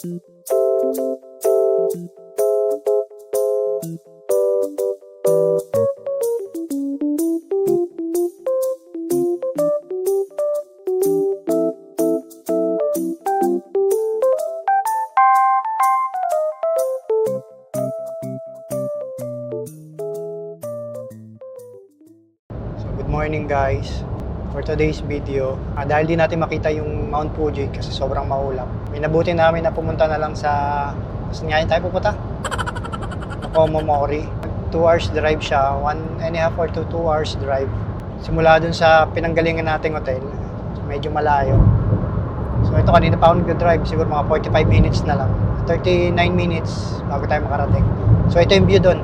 Good morning guys. For today's video, dahil di natin makita yung Mount Fuji kasi sobrang maulap, minabuti namin na pumunta na lang sa, saan nga yun tayo pupunta? Komomori. 2 hours drive siya, 1.5 or 2 hours drive. Simula dun sa pinanggalingan nating hotel, medyo malayo. So ito, kanina pa ako nag-drive, siguro mga 45 minutes na lang. 39 minutes bago tayo makarating. So ito yung view dun.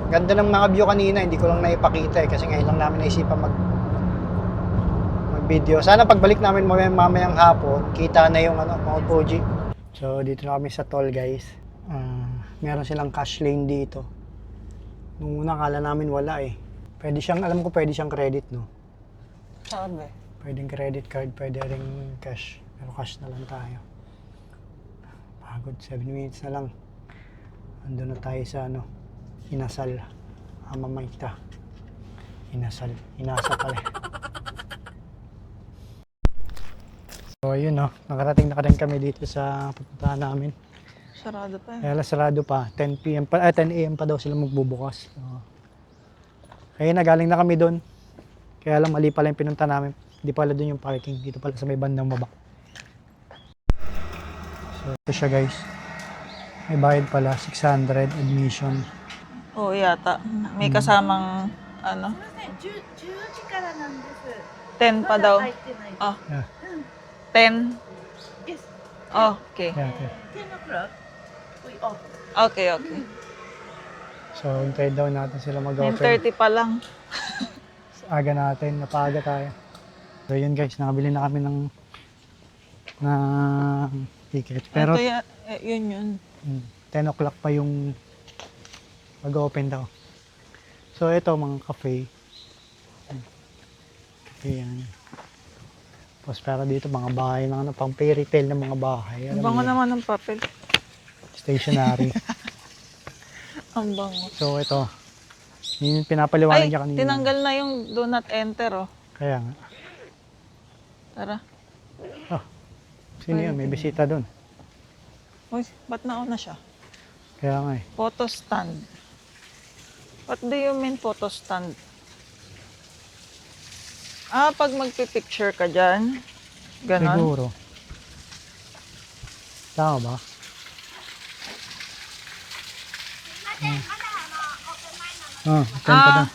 Ganda ng mga view kanina, hindi ko lang naipakita kasi ngayon lang namin naisipan mag-video. Sana pagbalik namin mamayang hapon, kita na yung Mount Fuji. So dito na kami sa toll guys. Meron silang cash lane dito. Nung una akala namin wala eh. Pwede siyang, alam ko pwede siyang credit, no? Sabi. Pwedeng credit card, pwede ring cash. Pero cash na lang tayo. Pagod, 7 minutes na lang. Andun na tayo sa Inasal. Mamay kita. Inasal. Inasa pala. So ayun nakarating na rin kami dito sa pupuntahan namin. Sarado pa Kaya sarado pa. 10 PM pa, 10 AM pa daw sila magbubukas. So, kaya galing na kami doon. Kaya lang mali pala yung pinunta namin. Hindi pala doon yung parking. Dito pala sa may bandang baba. So ito siya guys. May bayad pala. 600 admission. Oo, yata. May kasamang, 10 pa daw. Oh, Yeah. 10? Yes. Oh, okay. Yeah, okay. 10 o'clock, we open. Okay, okay. So hintayin daw natin sila mag-open. 9:30 pa lang. Aga natin. Napaaga tayo. So yun guys. Nakabili na kami ng ticket. Pero Ito yun. 10 o'clock pa yung mag-open daw. So ito mga cafe. Cafe yan. Tapos pero dito mga bahay ng pang fairy tale ng mga bahay. Ang Alam bango niyo, naman ng papel. stationery. Ang bango. So ito. Yun yung pinapaliwanag Ay, niya kanina. tinanggal na yung do not enter, oh. Kaya nga. Tara. Sino yun? May bisita dun. Uy, ba't nauna siya? Kaya nga eh. Photo stand. What do you mean photo stand? Pag magpipicture ka dyan. Ganon. Siguro. Tama ba? Tent pa daw.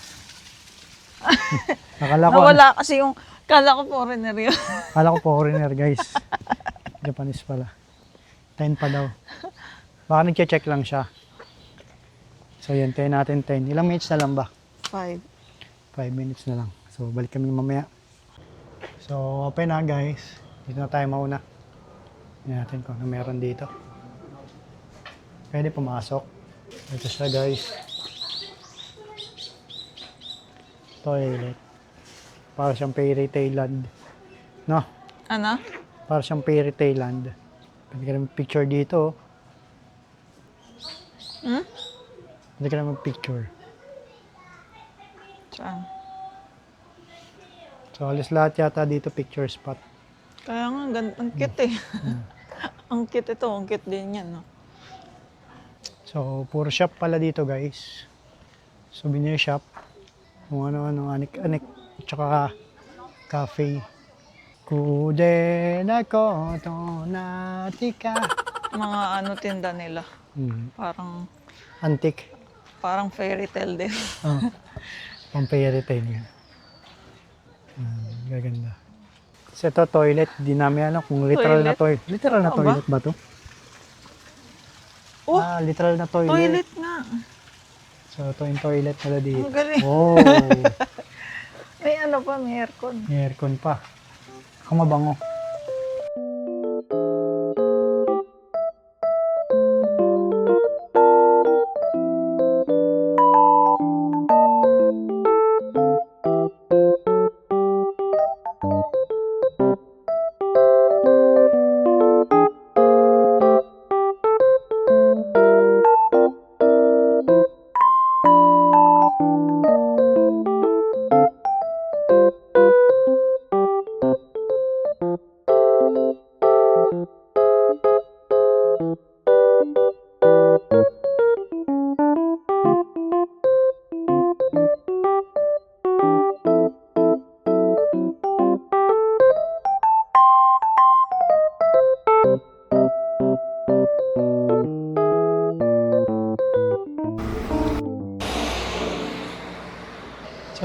Akala ko, Nawala kasi yung, kala ko foreigner yun. akala ko foreigner guys. Japanese pala. 10 pa daw. Baka nag-check lang siya. So yun, tayo natin 10. Ilang minutes na lang ba? 5. 5 minutes na lang. So balik kami mamaya. So open na guys. Dito na tayo mauna. Tingnan natin kung ano meron dito. Pwede pumasok. Ito siya guys. Toilet. Para siyang fairy tale land. No? Ano? Para siyang fairy tale land. Pwede ka na mag-picture dito. Hmm? Pwede ka na mag-picture. Saan? So alis lahat yata dito picture spot. Kaya nga, ang cute eh. Ang cute ito, ang cute din yan, no? So puro shop pala dito guys. Souvenir shop. Kung ano-ano, anik-anik. Tsaka cafe. Kude na ko to natika. Mga tinda nila. Parang Antique. fairy tale din. Pang fairy tale yan. Gaganda. So ito toilet. Di namin kung literal na toilet. Literal na Ano toilet ba to? Oh, Literal na toilet. toilet nga. So ito yung toilet nila dito. Ang galing. Oh, May pa, may aircon. may aircon pa. Ako mabango. So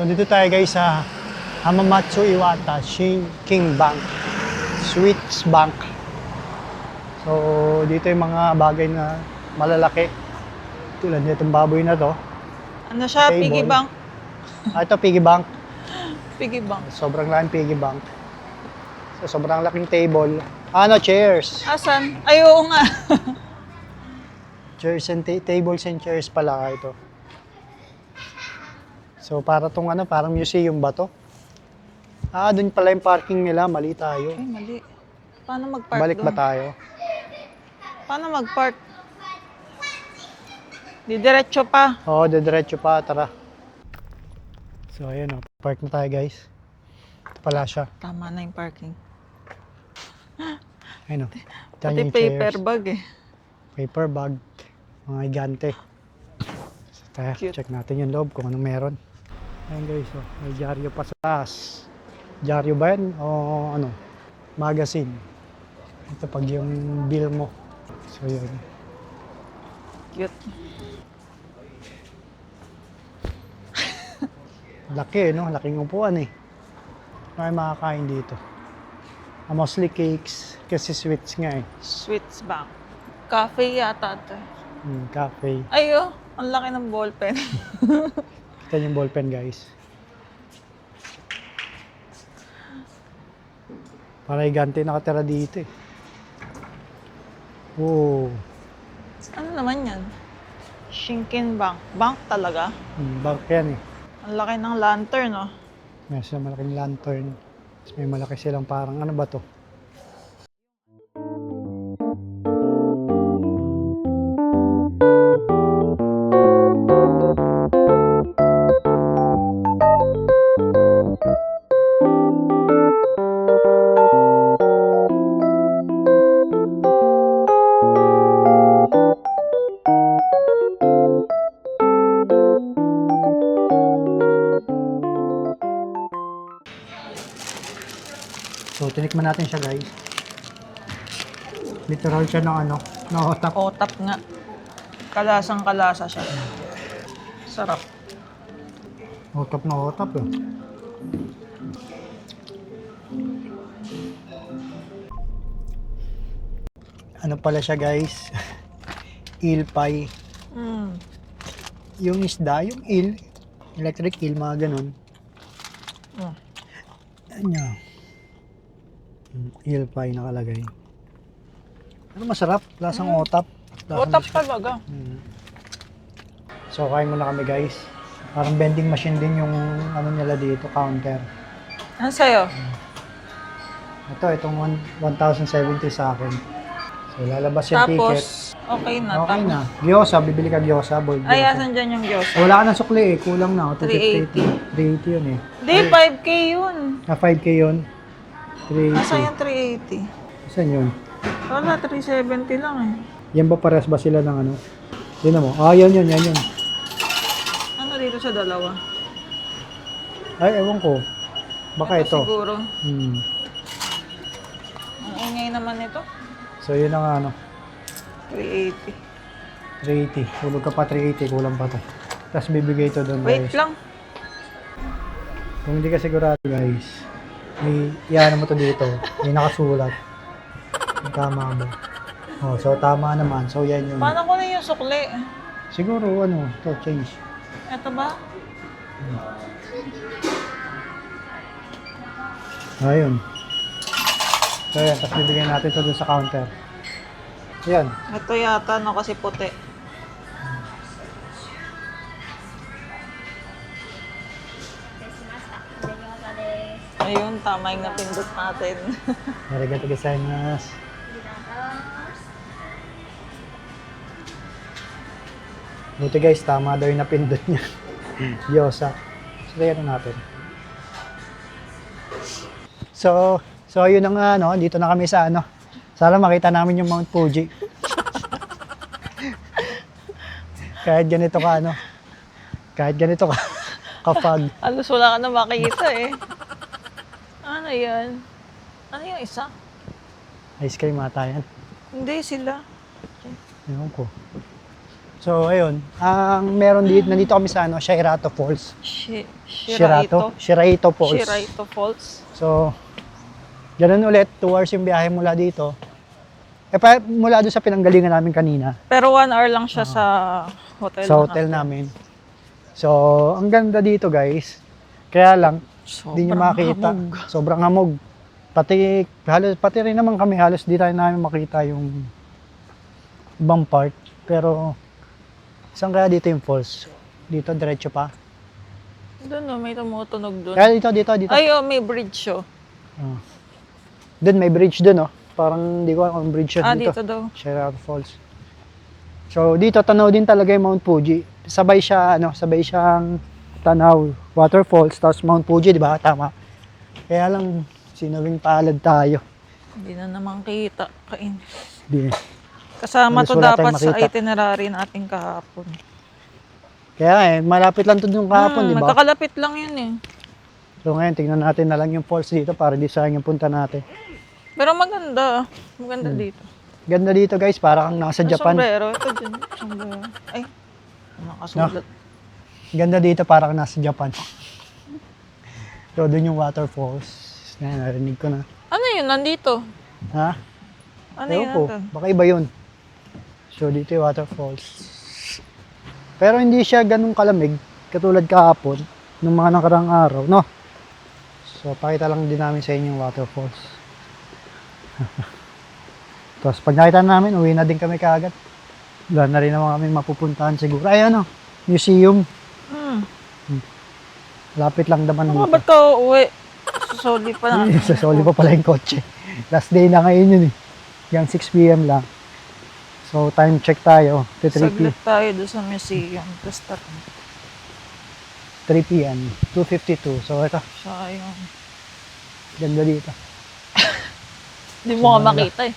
dito tayo guys sa Hamamatsu Iwata King Bank, Sweets Bank. So dito yung mga bagay na malalaki. Tulad nitong baboy na to. Ano siya? Table. Piggy bank. Ito piggy bank. Piggy bank. Sobrang laking piggy bank. So sobrang laking table. Chairs. Asan? Ay, oo nga. Chairs and tables and chairs pala ito. So para tong parang museum ba to? Doon pala yung parking nila, mali tayo. Ay, mali. Paano mag-park Balik ba doon? tayo? Paano mag-park? Didiretso pa. Oo, diretso pa, tara. So ayun park na tayo guys. Ito pala siya. Tama na yung parking. Ayun Pati paper bag eh. Paper bag. Mga higante. So, tayo, Cute. check natin yung loob kung anong meron. Ayun guys, may dyaryo pa sa taas. Dyaryo ba yan? O magazine. Ito pag yung bill mo. So yun. Cute. Laki laking upuan eh. May makakain dito. Mostly cakes kasi sweets nga eh. Sweets bank. Cafe yata ito. Cafe. Ay, oh. Ang laki ng ballpen. Kita yung ballpen guys. Para higante nakatira dito eh. Oh. Ano naman yan? Shinkin bank. Bank talaga? Bank yan eh. Ang laki ng lantern, oh. May silang malaking lantern. Tapos may malaki silang parang ano ba to? So, tinikman natin siya guys. Literal siya ng na Otap nga. Kalasang kalasa siya. Sarap. Otap na otap eh. Ano pala siya guys? Eel pie. Mm. Yung isda, yung eel. Electric eel, mga ganun. Mm. Ano? Eel pie nakalagay. Ano masarap? Lasang otap. Otap talaga. So, kain muna kami guys. Parang vending machine din yung nila dito, counter. Ano sa'yo? Itong 1,070 sa akin. So, lalabas yung ticket. Tapos, okay na. Okay Tapos, na. Gyoza, bibili ka gyoza, boiled ay, gyoza. asan dyan yung gyoza? Wala ka ng sukli eh, kulang na. 380. 380 yun eh. Di, 5K yun. 5K yun. 380. Asan yung 380? Saan yun? Wala, 370 lang eh. Yan ba parehas ba sila ng ano? Yun mo. Yan yun. Ano dito sa dalawa? Ay, ewan ko. Baka ito. Siguro. Ang ingay naman ito. So, yun ang 380. 380. Hulog ka pa 380, kulang pa to. Tapos bibigay ito doon Wait guys. lang. Kung hindi ka sigurado guys, may iyan mo to dito. May nakasulat. Tama mo. So tama naman. So yan yung... Paano ko na yung sukli? Siguro to change. Ito ba? Ayun. So yan, tapos bibigyan natin ito doon sa counter. Yan. Ito yata, no, kasi puti. Ayun, tama yung napindot natin. Arigatou gozaimasu. Buti guys, tama daw yung napindot niya. Gyoza. So, yan natin. So ayun na nga, dito na kami sa Sana makita namin yung Mount Fuji. Kahit ganito ka, ano? Kahit ganito ka, kapag. Halos wala ka na makikita eh. Ano yan? Ano yung isa? Ice cream ata yan. Hindi sila. Ewan ko. So, ayun. Ang meron dito, nandito kami sa ano, Shirato Falls. Shiraito. Shiraito Falls. Shiraito Falls. So, ganun ulit. 2 hours yung biyahe mula dito. Mula doon sa pinanggalingan namin kanina. Pero 1 hour lang siya sa hotel. Sa hotel namin. So, ang ganda dito guys. Kaya lang, hindi nyo makita. hamog. Sobrang hamog. Pati rin naman kami halos di tayo namin makita yung ibang part. Pero, saan kaya dito yung falls? Dito, diretso pa. Doon no, may tumutunog doon. Kaya dito. Ay, oh, may bridge oh. Doon, may bridge doon, oh. Parang hindi ko alam kung bridge yun dito. Dito daw. Shirato Falls. So, dito, tanaw din talaga yung Mount Fuji. Sabay siyang tanaw, waterfalls, tapos Mount Fuji, di ba? Tama. Kaya lang, sinabing palad tayo. Hindi na naman kita. Kain. Di. Kasama Halos to wala dapat tayong sa makita. itinerary natin kahapon. Kaya malapit lang to yung kahapon, di ba? Magkakalapit lang yun eh. So ngayon, tingnan natin na lang yung falls dito para di sayang yung punta natin. Pero maganda. Maganda dito. Ganda dito guys, para kang nasa May Japan. sombrero. Ito dyan. Sombrero. Ay. Nakasulat. Ganda dito, para kang nasa Japan. So doon yung waterfalls. Ngayon, narinig ko na. Ano yun? Nandito. Ha? Ano Ewan yun? ko, Nandun? baka iba yun. So dito yung waterfalls. Pero hindi siya ganun kalamig, katulad kahapon, nung mga nakarang araw, no? So pakita lang din namin sa inyo yung waterfalls. Tapos pag nakita namin, uwi na din kami kaagad. Wala na rin naman kami mapupuntahan siguro. Ay ano, museum. Lapit lang naman Ano dito. ba't ka uuwi? Susoli pa na. Sa soli pa pala yung kotse. Last day na ngayon yun eh. Hanggang 6 p.m. lang. So time check tayo. 3 Saglit tayo doon sa museum. Tapos 3 p.m. 2:52. So ito, sayang. ganda dito. Hindi mo nga makita eh.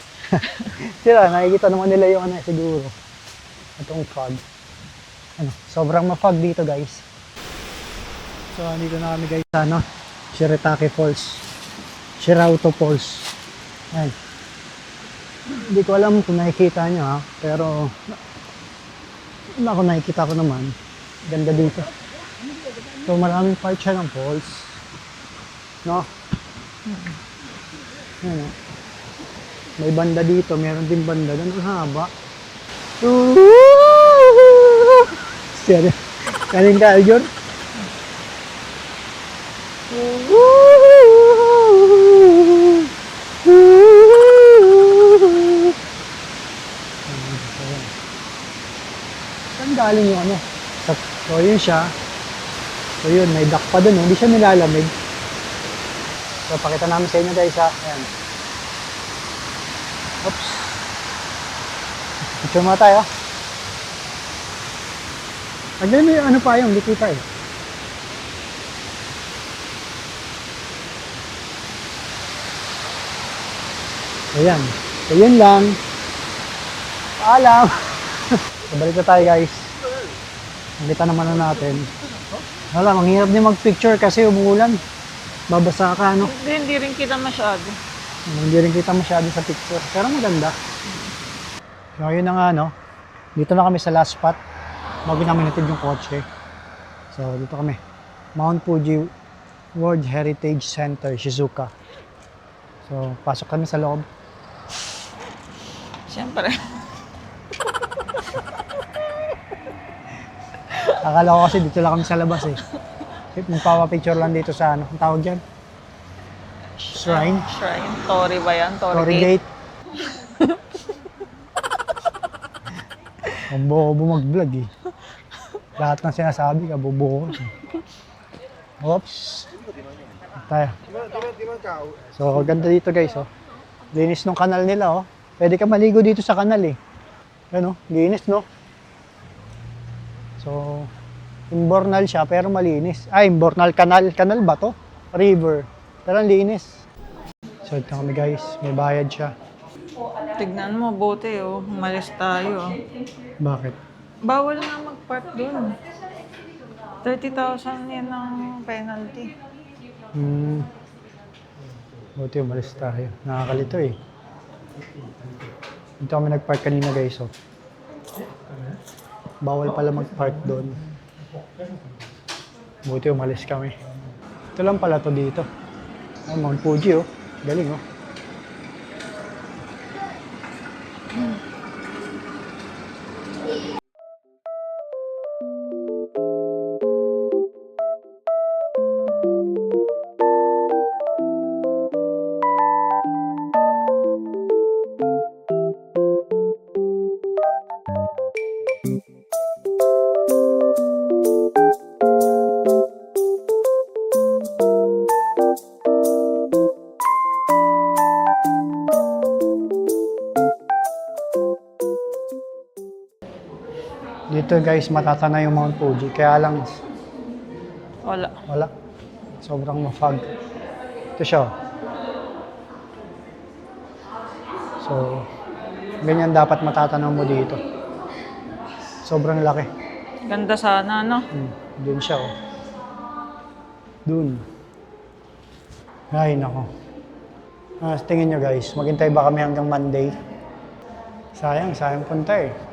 Sila, nakikita naman nila yung ano siguro. Itong fog. Ano, sobrang ma-fog dito guys. So dito na kami guys sa ano, Shiratake Falls. Shirato Falls. Ayan. Hindi ko alam kung nakikita nyo ha, pero ako nakikita ko naman. Ganda dito. So maraming part siya ng falls. No? Ayan, oh. May banda dito, meron din banda doon. Ang haba. Seryo. Kaling ka, Aljon? Saan galing yung ano? So yun siya. So yun, may duck pa doon. Hindi siya nilalamig. So pakita namin sa inyo guys ha. Ayan. Oops. Picture mo tayo. Lagyan mo yung ano pa yung, hindi kita eh. Ayan. So yun lang. Paalam. So balik na tayo guys. Nakita naman na natin. Wala, manghirap din mag-picture kasi umuulan. Babasa ka, ano? Hindi rin kita masyado. Hindi rin kita masyado sa picture. Pero maganda. So yun na nga, no? Dito na kami sa last spot. Bago namin natid yung kotse. So dito kami. Mount Fuji World Heritage Center, Shizuoka. So pasok kami sa loob. Siyempre. Akala ko kasi dito lang kami sa labas eh. Magpapapicture lang dito sa ano. Ang tawag dyan? Shrine? Shrine. Tory ba yan? Tory Tory Gate? Gate. Ang bobo mag-vlog eh. Lahat ng sinasabi ka, bobo. Oops. Tayo. So, ganda dito guys, oh. Linis ng kanal nila, oh. Pwede ka maligo dito sa kanal, eh. Ano, linis, no? So, imbornal siya, pero malinis. Ay, imbornal kanal. Kanal ba to? River. Pero ang linis. So, ito kami guys. May bayad siya. Tignan mo, buti oh. Umalis tayo. Bakit? Bawal nga mag-park doon. 30,000 yan ang penalty. Buti umalis tayo. Nakakalito eh. Dito kami nag-park kanina guys. Oh. Bawal pala mag-park doon. Buti umalis kami. Ito lang pala to dito. Oh, Mount Fuji oh. Galing oh. Dito guys, matatana yung Mount Fuji. Kaya lang, Wala. wala. Sobrang ma-fog. Ito siya. Oh. So, ganyan dapat matatanaw mo dito. Sobrang laki. Ganda sana, no? Doon siya. Oh. Doon. Ay, nako. Tingin nyo guys, maghintay ba kami hanggang Monday? Sayang punta eh.